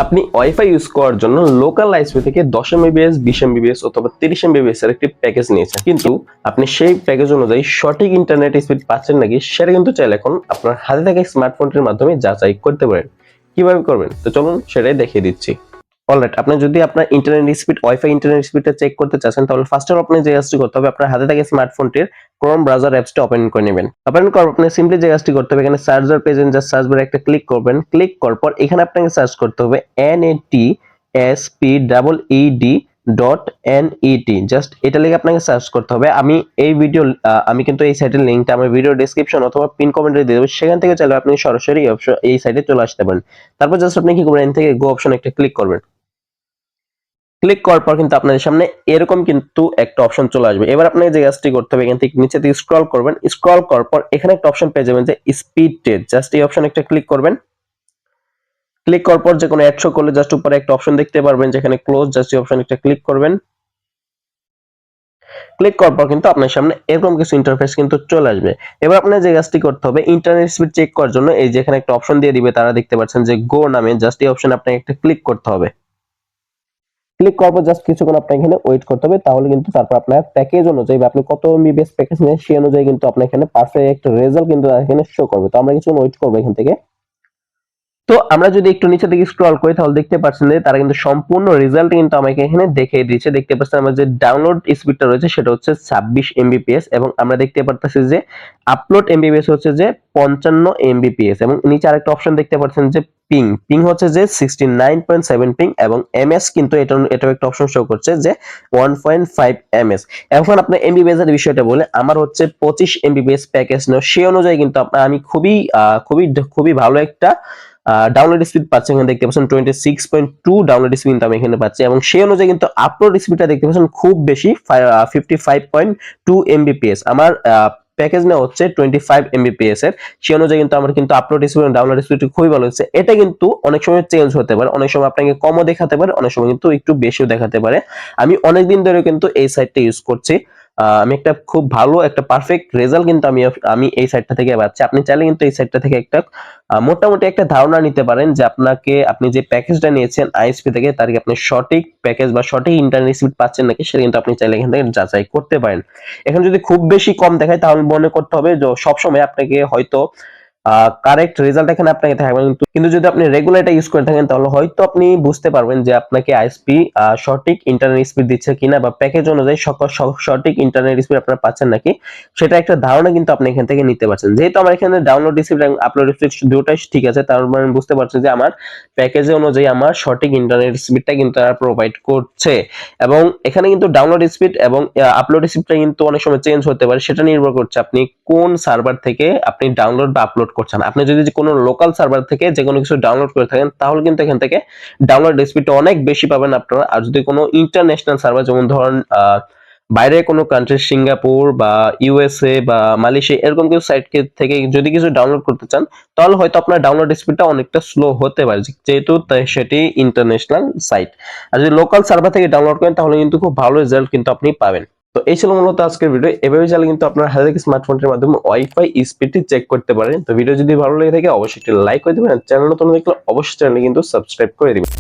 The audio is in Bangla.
আপনি ওয়াইফাই ইউজ করার জন্য লোকাল আইএসপি থেকে 10 এমবিপিএস 20 এমবিপিএস অথবা 30 এমবিপিএস এর একটি প্যাকেজ নিয়েছেন, কিন্তু আপনি সেই প্যাকেজ অনুযায়ী সঠিক ইন্টারনেট স্পিড পাচ্ছেন নাকি সেটা কিন্তু চাইলে এখন আপনার হাতে থাকা স্মার্টফোনটির মাধ্যমে যাচাই করতে পারেন। কিভাবে করবেন তো চলুন সেটাই দেখিয়ে দিচ্ছি। অলরাইট, আপনি যদি আপনার ইন্টারনেট স্পিড ওয়াইফাই ইন্টারনেট স্পিডটা চেক করতে চাচ্ছেন তাহলে ফার্স্ট অফ আপনি যে কাজটি করতে হবে, আপনার হাতে থাকা স্মার্টফোনটির ক্রোম ব্রাউজার অ্যাপসটা ওপেন করে নেবেন। ওপেন করার পর আপনি সিম্পলি যে কাজটি করতে হবে, এখানে সার্চার পেজে জাস্ট সার্চ বারে একটা ক্লিক করবেন। ক্লিক করার পর এখানে আপনাকে সার্চ করতে হবে NATSPEED জাস্ট এটা লিখে আপনাকে সার্চ করতে হবে। আমি কিন্তু এই সাইটের লিংকটা আমার ভিডিও ডেসক্রিপশন অথবা পিন কমেন্টে দিয়ে দেবো, সেখান থেকে চাইলে আপনি সরাসরি এই সাইটে চলে আসতে পারেন। তারপর জাস্ট আপনি কি করবেন, এখান থেকে গো অপশন একটা ক্লিক করবেন। ক্লিক করার পর কিন্তু আপনাদের সামনে এরকম কিন্তু একটা অপশন চলে আসবে। এবার আপনাকে যে কাজটি করতে হবে, এখান থেকে নিচে দিকে স্ক্রল করবেন। স্ক্রল করার পর এখানে একটা অপশন পেয়ে যাবেন যে স্পিড টেস্ট, জাস্ট এই অপশন একটা ক্লিক করবেন। ক্লিক করার পর যে কোনো অ্যাড শো করলে জাস্ট উপরে একটা অপশন দেখতে পারবেন যেখানে ক্লোজ, জাস্ট এই অপশন একটা ক্লিক করবেন। ক্লিক করার পর কিন্তু আপনার সামনে এরকম কিছু ইন্টারফেস কিন্তু চলে আসবে। এবার আপনার যে কাজটি করতে হবে, ইন্টারনেট স্পিড চেক করার জন্য এই যে এখানে একটা অপশন দিয়ে দিবে, তারা দেখতে পাচ্ছেন যে গো নামে, জাস্ট এই অপশন আপনাকে একটা ক্লিক করতে হবে। ক্লিক করার পর জাস্ট কিছুক্ষণ আপনাকে এখানে ওয়েট করতে হবে, তাহলে কিন্তু তারপর আপনার প্যাকেজ অনুযায়ী বা আপনি কত এমবিপিএস প্যাকেজ নেন সেই অনুযায়ী কিন্তু আপনার এখানে পারফেক্ট রেজাল্ট কিন্তু এখানে শো করবে। তো আমরা কিছুক্ষণ ওয়েট করবো এখান থেকে। তো আমরা যদি একটু নিচে দিকে স্ক্রল করি তাহলে দেখতে পাচ্ছেন যে তারা কিন্তু সম্পূর্ণ রেজাল্ট কিন্তু আমাকে এখানে দেখিয়ে দিয়েছে। দেখতে পাচ্ছেন আমার যে ডাউনলোড স্পিডটা রয়েছে সেটা হচ্ছে 26 এমবিপিএস এবং আমরা দেখতে পারতেছি যে আপলোড এমবিপিএস হচ্ছে যে 55 এমবিপিএস এবং নিচে আরেকটা অপশন দেখতে পাচ্ছেন যে পিং হচ্ছে যে 69.7 পিং এবং এমএস কিন্তু এটাও একটা অপশন শো করছে যে 1.5 এমএস। এখন আপনার এমবিপিএস এর বিষয়টা বলে, আমার হচ্ছে 25 এমবিপিএস প্যাকেজ নেওয়া, সেই অনুযায়ী কিন্তু আমি খুবই খুবই ভালো একটা ডাউনলোড স্পিড পাচ্ছি। এখানে দেখতে পাচ্ছেন 26.2 ডাউনলোড স্পিড আমি এখানে পাচ্ছি এবং সেই অনুযায়ী কিন্তু আপলোড স্পিডটা দেখতে পাচ্ছেন খুব বেশি 55.2 এমবিপিএস। আমার প্যাকেজ নেওয়া হচ্ছে 25 এমবিপিএস এর, সেই অনুযায়ী কিন্তু আমার কিন্তু আপলোড স্পিড এবং ডাউনলোড স্পিড খুবই ভালো হচ্ছে। এটা কিন্তু অনেক সময় চেঞ্জ হতে পারে, অনেক সময় আপনাকে কমও দেখাতে পারে, অনেক সময় কিন্তু একটু বেশিও দেখাতে পারে। আমি অনেকদিন ধরে কিন্তু এই সাইটটা ইউজ করছি। আমি একটা খুব ভালো একটা পারফেক্ট রেজাল্ট কিন্তু আমি এই সাইটটা থেকে পাচ্ছি। আপনি চাইলে কিন্তু এই সাইটটা থেকে একটা মোটামুটি একটা ধারণা নিতে পারেন যে আপনি যে প্যাকেজটা নিয়েছেন আইএসপি থেকে তার কি আপনি সঠিক প্যাকেজ বা সঠিক ইন্টারনেট স্পিড পাচ্ছেন নাকি সেটা কিন্তু আপনি চাইলে এখান থেকে যাচাই করতে পারেন। এখন যদি খুব বেশি কম দেখায় তাহলে মনে করতে হবে যে সবসময় আপনাকে হয়তো কারেক্ট রেজাল্ট এখানে আপনাকে থাকবে, কিন্তু যদি আপনি রেগুলার এটা ইউজ করে থাকেন তাহলে হয়তো আপনি বুঝতে পারবেন যে আপনাকে আইএসপি সঠিক ইন্টারনেট স্পিড দিচ্ছে কিনা বা প্যাকেজ অনুযায়ী সঠিক ইন্টারনেট স্পিড আপনারা পাচ্ছেন নাকি সেটা একটা ধারণা কিন্তু আপনি এখান থেকে নিতে পারছেন। যেহেতু আমার এখানে ডাউনলোড স্পিড এবং আপলোড স্পিড দুটোই ঠিক আছে, তার মানে বুঝতে পারছেন যে আমার প্যাকেজ অনুযায়ী আমার সঠিক ইন্টারনেট স্পিডটা কিন্তু তারা প্রোভাইড করছে। এবং এখানে কিন্তু ডাউনলোড স্পিড এবং আপলোড স্পিডটা কিন্তু অনেক সময় চেঞ্জ হতে পারে, সেটা নির্ভর করছে আপনি কোন সার্ভার থেকে আপনি ডাউনলোড বা আপলোড করছেন। আপনি যদি কোনো লোকাল সার্ভার থেকে যে কোনো কিছু ডাউনলোড করে থাকেন তাহলে কিন্তু এখান থেকে ডাউনলোড স্পিডটা অনেক বেশি পাবেন আপনারা। আর যদি কোনো ইন্টারন্যাশনাল সার্ভার যেমন ধরেন বাইরে কোনো কান্ট্রি, সিঙ্গাপুর বা ইউএসএ বা মালয়েশিয়া এরকম কিছু সাইট থেকে যদি কিছু ডাউনলোড করতে চান তাহলে হয়তো আপনার ডাউনলোড স্পিডটা অনেকটা স্লো হতে পারে, যেহেতু সেটি ইন্টারন্যাশনাল সাইট। আর যদি লোকাল সার্ভার থেকে ডাউনলোড করেন তাহলে কিন্তু খুব ভালো রেজাল্ট কিন্তু আপনি পাবেন। তো এই ছিল মূলত আজকের ভিডিও। এভাবে চাইলে কিন্তু আপনার হাতে থেকে স্মার্টফোনের মাধ্যমে ওয়াইফাই স্পিডটি চেক করতে পারেন। তো ভিডিও যদি ভালো লেগে থাকে অবশ্যই একটি লাইক করে দিবেন, চ্যানেল নতুন দেখলে অবশ্যই চ্যানেল কিন্তু সাবস্ক্রাইব করে দিবেন।